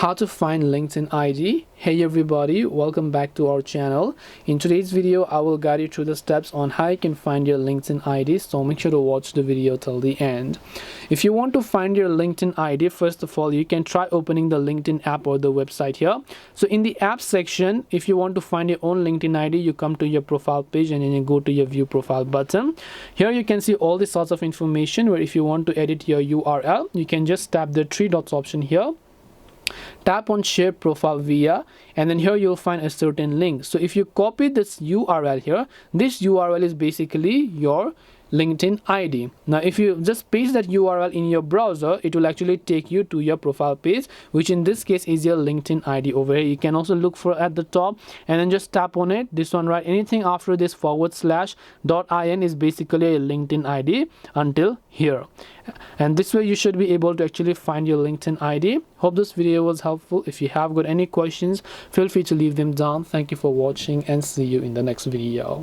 How to find LinkedIn ID. Hey everybody, welcome back to our channel. In today's video I will guide you through the steps on how you can find your LinkedIn ID, so make sure to watch the video till the end. If you want to find your LinkedIn ID, first of all you can try opening the LinkedIn app or the website here. So in the app section, if you want to find your own LinkedIn ID, you come to your profile page and then you go to your view profile button. Here you can see all the sorts of information where if you want to edit your URL, you can just tap the three dots option here, tap on share profile via, and then here you'll find a certain link. So if you copy this URL here, this URL is basically your LinkedIn ID. Now if you just paste that URL in your browser, it will actually take you to your profile page, which in this case is your LinkedIn ID over here. You can also look for at the top and then just tap on it, this one, right? Anything after this /.in is basically a LinkedIn ID until here, and this way you should be able to actually find your LinkedIn ID. Hope this video was helpful. If you have got any questions, feel free to leave them down. Thank you for watching and see you in the next video.